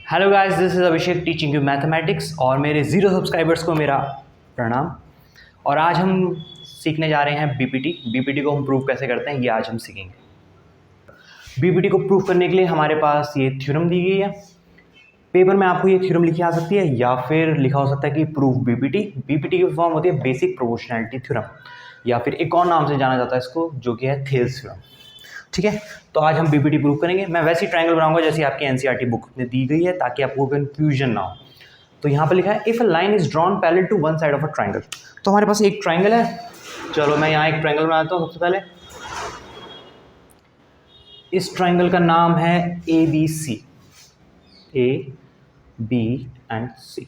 Hello guys, this is Abhishek teaching you mathematics और मेरे 0 subscribers को मेरा प्रणाम। और आज हम सीखने जा रहे हैं बीपीटी को हम प्रूव कैसे करते हैं ये आज हम सीखेंगे। बीपीटी को प्रूव करने के लिए हमारे पास ये थ्योरम दी गई है। पेपर में आपको ये थ्योरम लिखी आ सकती है या फिर लिखा हो सकता है कि प्रूव बीपीटी की फॉर्म होती है बेसिक प्रोपोर्शनैलिटी थ्योरम, या फिर एक और नाम से जाना जाता है इसको जो कि है थेल्स थ्योरम। ठीक है, तो आज हम बीपीटी प्रूव करेंगे। मैं वैसी ट्रायंगल बनाऊंगा जैसी आपकी एनसीईआरटी बुक में दी गई है ताकि आपको कंफ्यूजन ना हो। तो यहाँ पर लिखा है if a line is drawn parallel to one side of a triangle. तो हमारे पास एक ट्रायंगल है। चलो मैं यहाँ एक ट्रायंगल बनाता हूँ। सबसे पहले इस ट्रायंगल का नाम है ABC, A, B and C।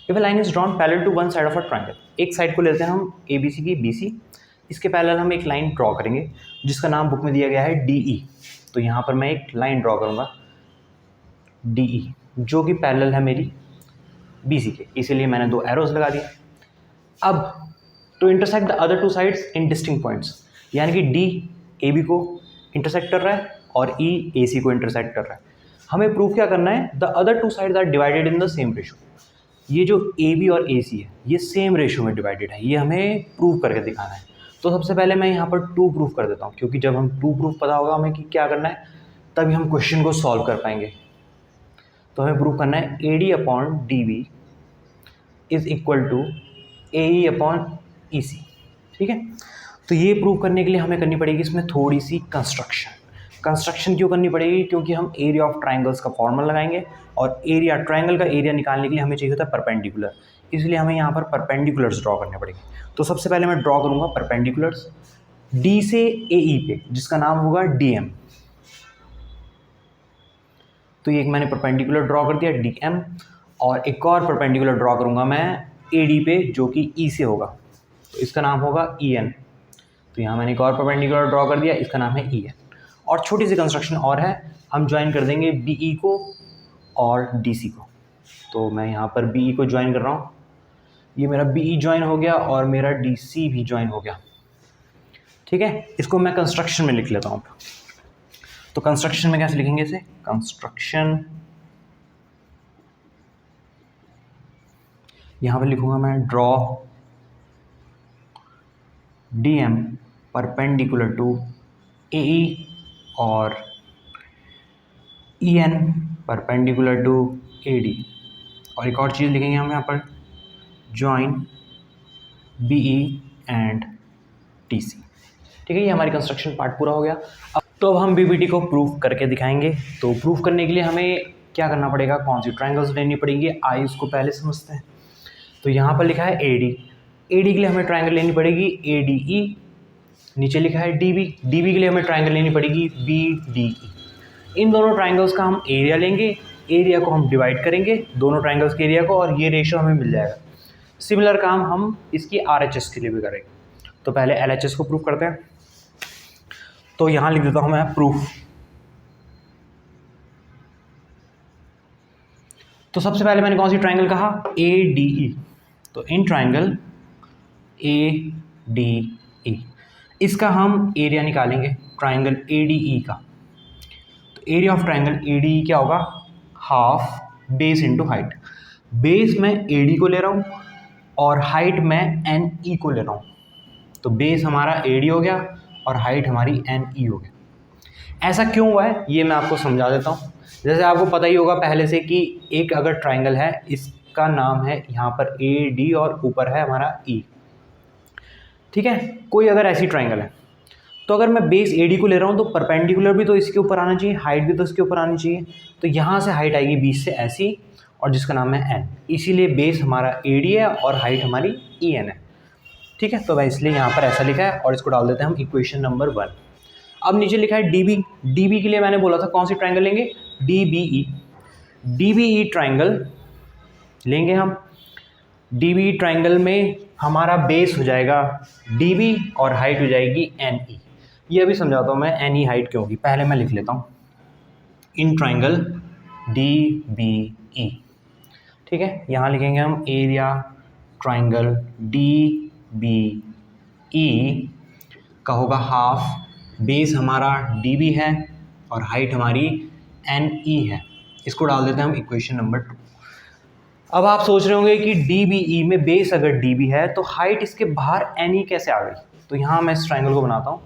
If a line is drawn parallel to one side of a triangle, एक साइड को लेते हैं हम ABC की BC, इसके पैरेलल हम एक लाइन ड्रॉ करेंगे जिसका नाम बुक में दिया गया है DE। तो यहाँ पर मैं एक लाइन ड्रॉ करूँगा DE जो कि पैरेलल है मेरी BC के, इसीलिए मैंने 2 एरोज लगा दिए। अब to intersect the other 2 sides in distinct points, यानी कि D AB को इंटरसेक्ट कर रहा है और E AC को इंटरसेक्ट कर रहा है। हमें प्रूफ क्या करना है, the other 2 sides are divided in the same ratio. ये जो AB और AC है ये सेम रेशो में डिवाइडेड है, ये हमें प्रूव करके दिखाना है। तो सबसे पहले मैं यहाँ पर 2 प्रूफ कर देता हूँ, क्योंकि जब हम 2 प्रूफ पता होगा हमें कि क्या करना है तभी हम क्वेश्चन को सॉल्व कर पाएंगे। तो हमें प्रूफ करना है AD upon DB is equal to AE upon EC। ठीक है, तो ये प्रूव करने के लिए हमें करनी पड़ेगी इसमें थोड़ी सी कंस्ट्रक्शन क्यों करनी पड़ेगी, क्योंकि हम एरिया ऑफ ट्राइंगल्स का फॉर्मूला लगाएंगे और एरिया ट्राइंगल का एरिया निकालने के लिए हमें चाहिए होता है परपेंडिकुलर, इसलिए हमें यहाँ पर परपेंडिकुलर्स ड्रॉ करने पड़ेंगे। तो सबसे पहले मैं ड्रॉ करूँगा परपेंडिकुलर्स D से AE पे, जिसका नाम होगा DM। तो ये एक मैंने परपेंडिकुलर ड्रॉ कर दिया DM, और एक और परपेंडिकुलर ड्रॉ करूँगा मैं AD पे जो कि E से होगा, तो इसका नाम होगा EN। तो यहाँ मैंने एक और परपेंडिकुलर ड्रॉ कर दिया, इसका नाम है EN। और छोटी सी कंस्ट्रक्शन और है, हम ज्वाइन कर देंगे BE को और DC को। तो मैं यहाँ पर BE को ज्वाइन कर रहा हूँ, ये मेरा BE ज्वाइन हो गया और मेरा DC भी ज्वाइन हो गया। ठीक है, इसको मैं कंस्ट्रक्शन में लिख लेता हूँ। तो कंस्ट्रक्शन में कैसे लिखेंगे इसे, कंस्ट्रक्शन यहाँ पर लिखूंगा मैं draw DM perpendicular to AE और EN परपेंडिकुलर टू AD। और एक और चीज़ लिखेंगे हम यहाँ पर ज्वाइन BE एंड DC। ठीक है, ये हमारी कंस्ट्रक्शन पार्ट पूरा हो गया। अब हम BPT को प्रूफ करके दिखाएंगे। तो प्रूफ करने के लिए हमें क्या करना पड़ेगा, कौन सी ट्रायंगल्स लेनी पड़ेंगी, आइए उसको पहले समझते हैं। तो यहाँ पर लिखा है AD के लिए हमें ट्रायंगल लेनी पड़ेगी ADE। नीचे लिखा है DB के लिए हमें ट्रायंगल लेनी पड़ेगी BDE। इन दोनों ट्रायंगल्स का हम एरिया लेंगे, एरिया को हम डिवाइड करेंगे दोनों ट्रायंगल्स के एरिया को, और ये रेशो हमें मिल जाएगा। सिमिलर काम हम इसकी RHS के लिए भी करेंगे। तो पहले LHS को प्रूफ करते हैं। तो यहाँ लिख देता हूँ मैं प्रूफ। तो सबसे पहले मैंने कौन सी ट्रायंगल कहा, ADE। तो इन ट्रायंगल ADE इसका हम एरिया निकालेंगे ट्रायंगल ADE का। तो एरिया ऑफ ट्रायंगल ADE क्या होगा, half base into height. Base मैं AD को ले रहा हूँ और हाइट मैं NE को ले रहा हूँ। तो बेस हमारा AD हो गया और हाइट हमारी NE हो गया। ऐसा क्यों हुआ है ये मैं आपको समझा देता हूँ। जैसे आपको पता ही होगा पहले से कि एक अगर ट्रायंगल है, इसका नाम है यहाँ पर AD और ऊपर है हमारा E। ठीक है, कोई अगर ऐसी ट्रायंगल है तो अगर मैं बेस AD को ले रहा हूँ तो परपेंडिकुलर भी तो इसके ऊपर आना चाहिए, हाइट भी तो इसके ऊपर आनी चाहिए। तो यहाँ से हाइट आएगी 20 से ऐसी, और जिसका नाम है N, इसीलिए बेस हमारा AD है और हाइट हमारी EN है। ठीक है, तो वह इसलिए यहाँ पर ऐसा लिखा है और इसको डाल देते हैं हम इक्वेशन नंबर 1। अब नीचे लिखा है DB के लिए मैंने बोला था कौन सी ट्रायंगल लेंगे, DBE ट्रायंगल लेंगे हम। DBE ट्रायंगल में हमारा बेस हो जाएगा DB और हाइट हो जाएगी NE। ये अभी समझाता हूँ मैं NE हाइट क्यों होगी, पहले मैं लिख लेता हूँ इन ट्रायंगल DBE। ठीक है, यहाँ लिखेंगे हम एरिया ट्रायंगल DBE का होगा हाफ, बेस हमारा DB है और हाइट हमारी NE है। इसको डाल देते हैं हम इक्वेशन नंबर 2। अब आप सोच रहे होंगे कि DBE में बेस अगर DB है तो हाइट इसके बाहर NE कैसे आ गई। तो यहाँ मैं इस ट्राइंगल को बनाता हूँ।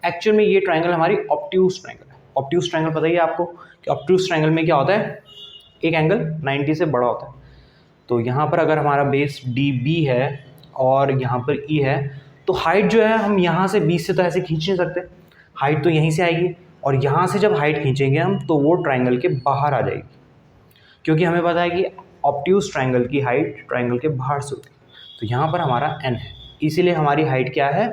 एक्चुअल में ये ट्राइंगल हमारी ऑब्ट्यूज ट्राइंगल है। ऑब्ट्यूज ट्राइंगल पता ही है आपको कि ऑब्ट्यूज ट्राइंगल में क्या होता है, एक एंगल 90 से बड़ा होता है। तो यहाँ पर अगर हमारा बेस DB है और यहाँ पर E है तो हाइट जो है हम यहाँ से 20 से तो ऐसे खींच नहीं सकते, हाइट तो यहीं से आएगी और यहाँ से जब हाइट खींचेंगे हम तो वो ट्राइंगल के बाहर आ जाएगी, क्योंकि हमें पता है कि ऑब्ट्यूज ट्राइंगल की हाइट ट्राइंगल के बाहर से होती है। तो यहाँ पर हमारा n है, इसीलिए हमारी हाइट क्या है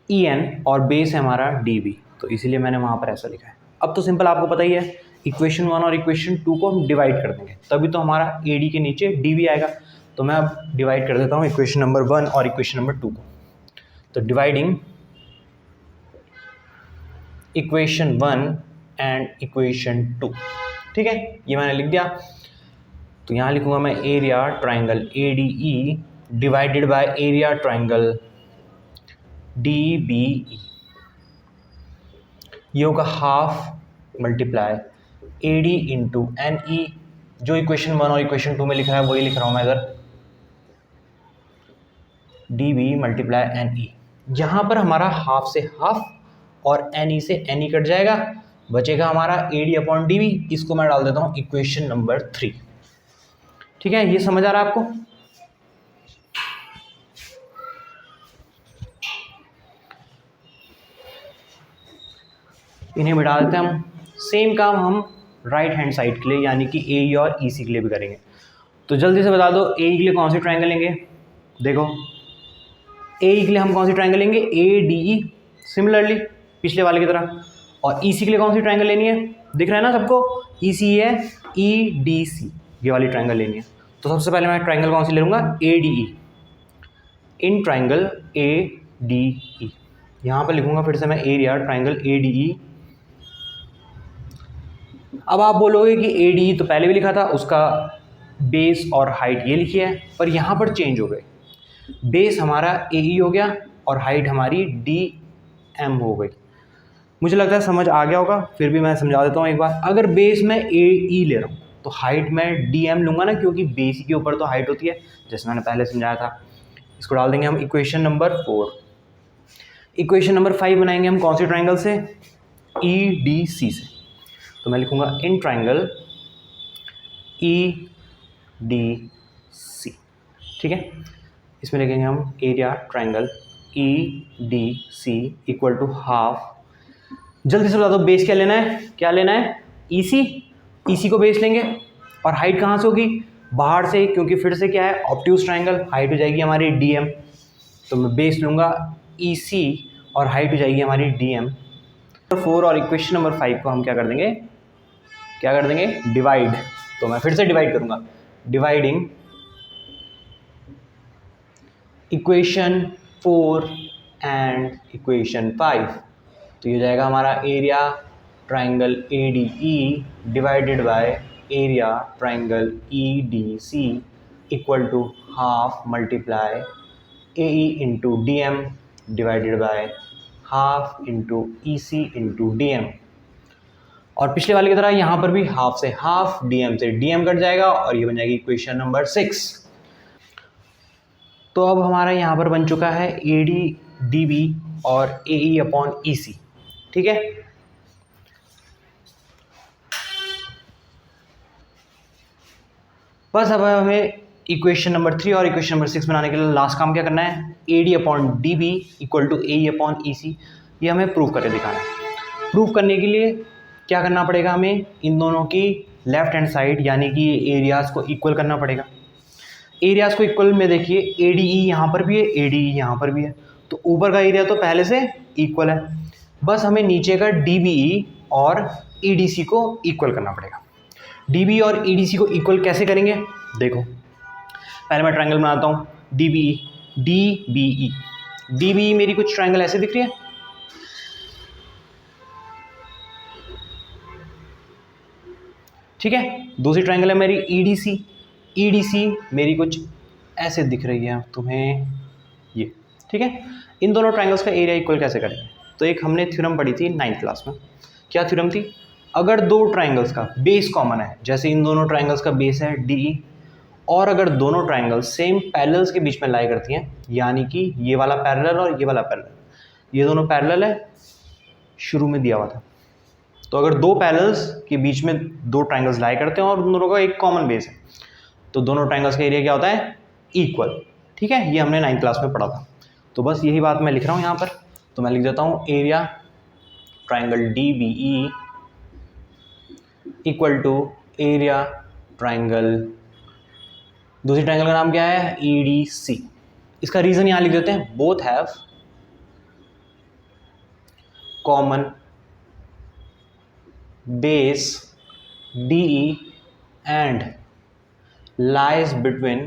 EN और बेस है हमारा DB, तो इसीलिए मैंने वहाँ पर ऐसा लिखा है। अब तो सिंपल आपको पता ही है, इक्वेशन 1 और इक्वेशन 2 को हम डिवाइड कर देंगे तभी तो हमारा AD के नीचे DB आएगा। तो मैं अब डिवाइड कर देता हूँ इक्वेशन नंबर 1 और इक्वेशन नंबर 2 को। तो डिवाइडिंग इक्वेशन 1 एंड इक्वेशन 2, ठीक है, ये मैंने लिख दिया। तो यहाँ लिखूंगा मैं area triangle ADE divided by area triangle DBE, ये होगा half multiply AD into NE। जो इक्वेशन 1 और इक्वेशन 2 में लिखा है वही लिख रहा हूँ मैं इधर, DB मल्टीप्लाई NE। यहाँ पर हमारा हाफ से हाफ और NE से NE कट जाएगा, बचेगा हमारा AD अपॉन DB। इसको मैं डाल देता हूँ इक्वेशन नंबर 3, ठीक है, ये समझ आ रहा है आपको। इन्हें मिटा देते हैं हम। सेम काम हम राइट हैंड साइड के लिए यानी कि AE और EC के लिए भी करेंगे। तो जल्दी से बता दो AE के लिए कौन सी ट्राइंगल लेंगे। देखो AE के लिए हम कौन सी ट्राइंगल लेंगे, ADE, सिमिलरली पिछले वाले की तरह। और EC के लिए कौन सी ट्राइंगल लेनी है, दिख रहा है ना सबको, EC है EDC, ये वाली ट्राइंगल लेनी है। तो सबसे पहले मैं ट्राइंगल कौन सी ले लूँगा, ADE। इन ट्राइंगल ADE यहाँ पर लिखूंगा फिर से मैं एरिया ट्राइंगल ADE। अब आप बोलोगे कि ADE तो पहले भी लिखा था, उसका बेस और हाइट ये लिखी है, पर यहाँ पर चेंज हो गए, बेस हमारा AE हो गया और हाइट हमारी DM हो गई। मुझे लगता है समझ आ गया होगा, फिर भी मैं समझा देता हूँ एक बार। अगर बेस में AE ले रहा हूँ तो हाइट मैं DM लूँगा ना, क्योंकि बेस के ऊपर तो हाइट होती है, जैसे मैंने पहले समझाया था। इसको डाल देंगे हम इक्वेशन नंबर 4। इक्वेशन नंबर 5 बनाएंगे हम कौन सी ट्राइंगल से, EDC से। तो मैं लिखूंगा इन ट्राइंगल EDC, ठीक है। इसमें लिखेंगे हम area triangle EDC equal to half. जल्दी से बता दो बेस क्या लेना है, क्या लेना है, EC को बेस लेंगे और हाइट कहाँ से होगी, बाहर से, क्योंकि फिर से क्या है ऑब्ट्यूज ट्राइंगल, हाइट हो जाएगी हमारी DM। तो मैं बेस लूँगा EC और हाइट हो जाएगी हमारी DM। 4 और इक्वेशन नंबर 5 को हम क्या कर देंगे, डिवाइड। तो मैं फिर से डिवाइड करूंगा, डिवाइडिंग इक्वेशन 4 एंड इक्वेशन 5। तो ये हो जाएगा हमारा area triangle ADE divided by area triangle EDC equal to half multiply AE into DM divided by half into EC into DM। और पिछले वाले की तरह यहाँ पर भी हाफ से हाफ, DM से DM कट जाएगा और ये बन जाएगी इक्वेशन नंबर 6। तो अब हमारा यहाँ पर बन चुका है AD DB और AE अपॉन EC, ठीक है। बस अब हमें इक्वेशन नंबर 3 और इक्वेशन नंबर 6 बनाने के लिए लास्ट काम क्या करना है, AD upon DB equal to AE upon EC, ये हमें प्रूव करके दिखाना है। प्रूव करने के लिए क्या करना पड़ेगा, हमें इन दोनों की लेफ्ट हैंड साइड यानी कि एरियाज़ को इक्वल करना पड़ेगा। एरियाज़ को इक्वल में देखिए ADE यहाँ पर भी है, ADE यहाँ पर भी है, तो ऊपर का एरिया तो पहले से इक्वल है, बस हमें नीचे का DBE और EDC को इक्वल करना पड़ेगा। DBE और EDC को इक्वल कैसे करेंगे, देखो पहले मैं ट्राइंगल बनाता हूँ DBE मेरी कुछ ट्राइंगल ऐसे दिख रही है, ठीक है। दूसरी ट्राइंगल है मेरी EDC मेरी कुछ ऐसे दिख रही है तुम्हें ये, ठीक है। इन दोनों ट्राइंगल्स का एरिया इक्वल कैसे करेंगे, तो एक हमने थ्योरम पढ़ी थी 9th क्लास में। क्या थ्योरम थी, अगर दो ट्राइंगल्स का बेस कॉमन है, जैसे इन दोनों ट्राइंगल्स का बेस है DE, और अगर दोनों ट्राइंगल्स सेम पैरेलल्स के बीच में लाई करती हैं, यानी कि ये वाला पैरेलल और ये वाला पैरेलल, ये दोनों पैरेलल है, शुरू में दिया हुआ था। तो अगर दो पैरेलल्स के बीच में दो ट्राइंगल्स लाई करते हैं और उन दोनों का एक कॉमन बेस है, तो दोनों ट्राइंगल्स का एरिया क्या होता है? इक्वल। ठीक है, ये हमने 9th क्लास में पढ़ा था। तो बस यही बात मैं लिख रहा हूँ यहाँ पर। तो मैं लिख देता हूँ area triangle DBE equal to area triangle, दूसरी ट्राइंगल का नाम क्या है? EDC। इसका रीजन यहाँ लिख देते हैं, both have common base DE and lies between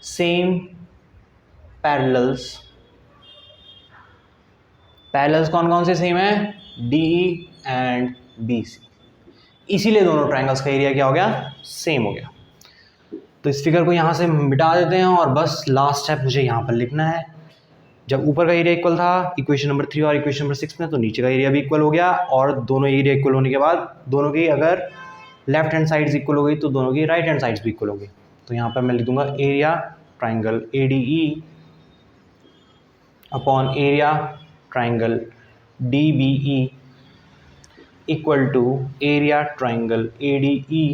same parallels। Parallels कौन कौन से सेम है? DE and BC। इसीलिए दोनों ट्राइंगल्स का एरिया क्या हो गया? सेम हो गया। तो इस फिगर को यहाँ से मिटा देते हैं और बस लास्ट स्टेप मुझे यहाँ पर लिखना है। जब ऊपर का एरिया इक्वल था इक्वेशन नंबर 3 और इक्वेशन नंबर 6 में, तो नीचे का एरिया भी इक्वल हो गया, और दोनों एरिया इक्वल होने के बाद दोनों की अगर लेफ्ट हैंड साइड्स इक्वल हो गई तो दोनों की राइट हैंड साइड्स भी इक्वल हो गई। तो यहाँ पर मैं लिख दूंगा area triangle ADE upon area triangle DBE equal to area triangle ADE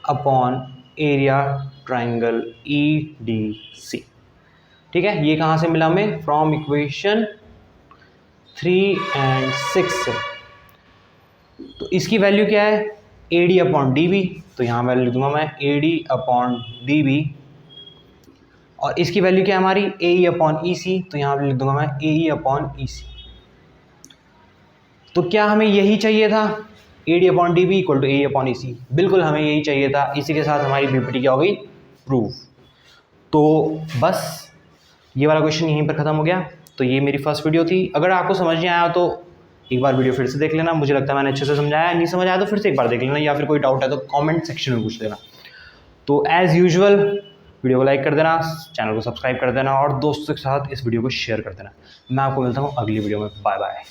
upon area triangle EDC। ठीक है, ये कहाँ से मिला हमें? फ्रॉम इक्वेशन 3 और 6 से। तो इसकी वैल्यू क्या है? AD अपॉन DB, तो यहाँ वैल्यू लिख दूंगा मैं AD अपॉन DB, और इसकी वैल्यू क्या है हमारी? AE अपॉन EC, तो यहाँ लिख दूंगा मैं AE अपॉन EC। तो क्या हमें यही चाहिए था? AD upon DB equal to AE upon EC। बिल्कुल हमें यही चाहिए था। इसी के साथ हमारी BPT क्या हो गई? प्रूव। तो बस ये वाला क्वेश्चन यहीं पर ख़त्म हो गया। तो ये मेरी फर्स्ट वीडियो थी। अगर आपको समझ नहीं आया तो एक बार वीडियो फिर से देख लेना। मुझे लगता है मैंने अच्छे से समझाया। नहीं समझ आया तो फिर से एक बार देख लेना, या फिर कोई डाउट है तो कमेंट सेक्शन में पूछ लेना। तो एज़ यूजुअल वीडियो को लाइक कर देना, चैनल को सब्सक्राइब कर देना और दोस्तों के साथ इस वीडियो को शेयर कर देना। मैं आपको मिलता हूँ अगली वीडियो में। Bye bye.